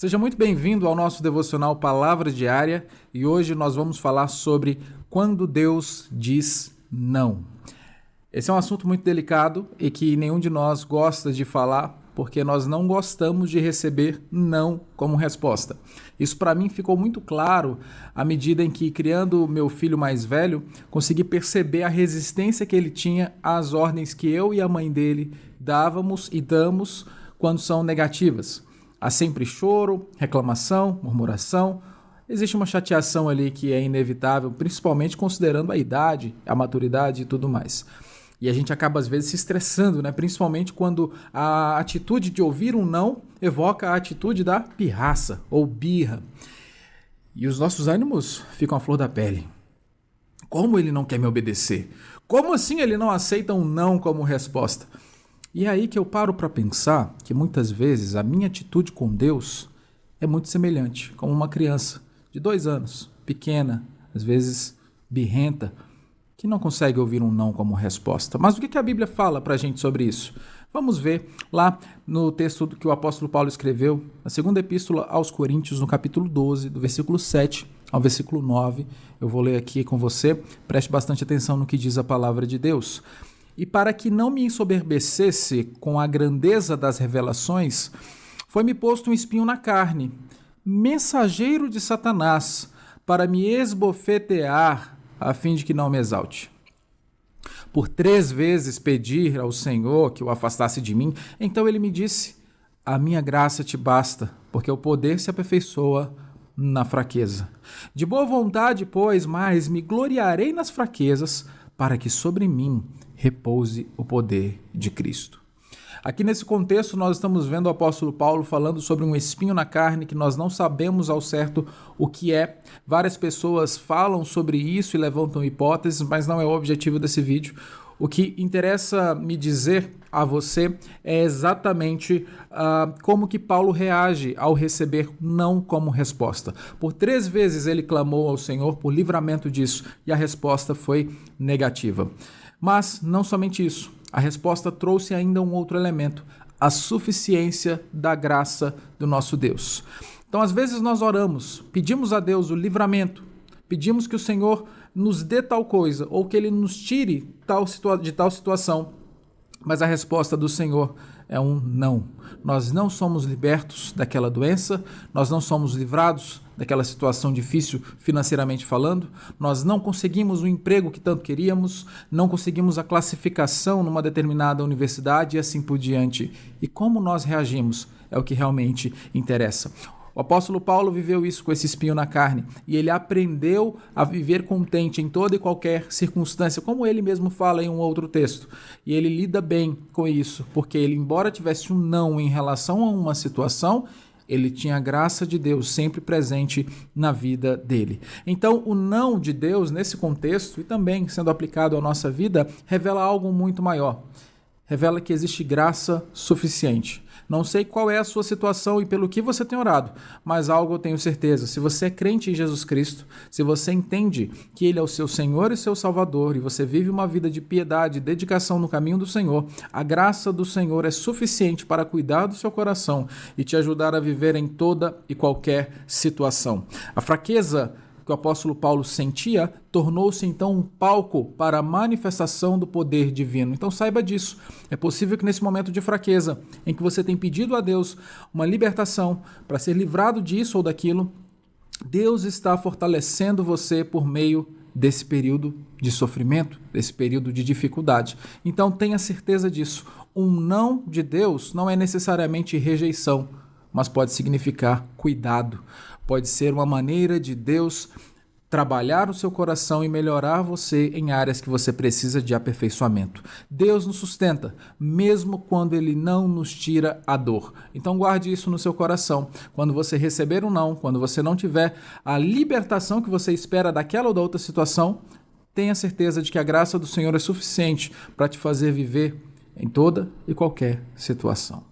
Seja muito bem-vindo ao nosso devocional Palavra Diária e hoje nós vamos falar sobre quando Deus diz não. Esse é um assunto muito delicado e que nenhum de nós gosta de falar porque nós não gostamos de receber não como resposta. Isso para mim ficou muito claro à medida em que, criando meu filho mais velho, consegui perceber a resistência que ele tinha às ordens que eu e a mãe dele dávamos e damos quando são negativas. Há sempre choro, reclamação, murmuração. Existe uma chateação ali que é inevitável, principalmente considerando a idade, a maturidade e tudo mais. E a gente acaba às vezes se estressando, né? Principalmente quando a atitude de ouvir um não evoca a atitude da pirraça ou birra. E os nossos ânimos ficam à flor da pele. Como ele não quer me obedecer? Como assim ele não aceita um não como resposta? E é aí que eu paro para pensar que muitas vezes a minha atitude com Deus é muito semelhante, como uma criança de 2 anos, pequena, às vezes birrenta, que não consegue ouvir um não como resposta. Mas o que a Bíblia fala para a gente sobre isso? Vamos ver lá no texto que o apóstolo Paulo escreveu, na segunda epístola aos Coríntios, no capítulo 12, do versículo 7 ao versículo 9. Eu vou ler aqui com você, preste bastante atenção no que diz a palavra de Deus. E para que não me ensoberbecesse com a grandeza das revelações, foi-me posto um espinho na carne, mensageiro de Satanás, para me esbofetear, a fim de que não me exalte. Por 3 vezes pedir ao Senhor que o afastasse de mim, então ele me disse: a minha graça te basta, porque o poder se aperfeiçoa na fraqueza. De boa vontade, pois, mas me gloriarei nas fraquezas, para que sobre mim repouse o poder de Cristo. Aqui nesse contexto nós estamos vendo o apóstolo Paulo falando sobre um espinho na carne que nós não sabemos ao certo o que é. Várias pessoas falam sobre isso e levantam hipóteses, mas não é o objetivo desse vídeo. O que interessa me dizer a você é exatamente como que Paulo reage ao receber não como resposta. Por 3 vezes ele clamou ao Senhor por livramento disso e a resposta foi negativa. Mas não somente isso, a resposta trouxe ainda um outro elemento, a suficiência da graça do nosso Deus. Então, às vezes nós oramos, pedimos a Deus o livramento, pedimos que o Senhor nos dê tal coisa, ou que Ele nos tire de tal situação, mas a resposta do Senhor é um não. Nós não somos libertos daquela doença, nós não somos livrados daquela situação difícil financeiramente falando, nós não conseguimos o emprego que tanto queríamos, não conseguimos a classificação numa determinada universidade e assim por diante. E como nós reagimos é o que realmente interessa. O apóstolo Paulo viveu isso com esse espinho na carne e ele aprendeu a viver contente em toda e qualquer circunstância, como ele mesmo fala em um outro texto. E ele lida bem com isso, porque ele, embora tivesse um não em relação a uma situação, ele tinha a graça de Deus sempre presente na vida dele. Então, o não de Deus, nesse contexto, e também sendo aplicado à nossa vida, revela algo muito maior. Revela que existe graça suficiente. Não sei qual é a sua situação e pelo que você tem orado, mas algo eu tenho certeza. Se você é crente em Jesus Cristo, se você entende que Ele é o seu Senhor e seu Salvador, e você vive uma vida de piedade e dedicação no caminho do Senhor, a graça do Senhor é suficiente para cuidar do seu coração e te ajudar a viver em toda e qualquer situação. A fraqueza que o apóstolo Paulo sentia, tornou-se então um palco para a manifestação do poder divino. Então saiba disso. É possível que nesse momento de fraqueza, em que você tem pedido a Deus uma libertação para ser livrado disso ou daquilo, Deus está fortalecendo você por meio desse período de sofrimento, desse período de dificuldade. Então tenha certeza disso. Um não de Deus não é necessariamente rejeição, mas pode significar cuidado. Pode ser uma maneira de Deus trabalhar o seu coração e melhorar você em áreas que você precisa de aperfeiçoamento. Deus nos sustenta, mesmo quando Ele não nos tira a dor. Então guarde isso no seu coração. Quando você receber um não, quando você não tiver a libertação que você espera daquela ou da outra situação, tenha certeza de que a graça do Senhor é suficiente para te fazer viver em toda e qualquer situação.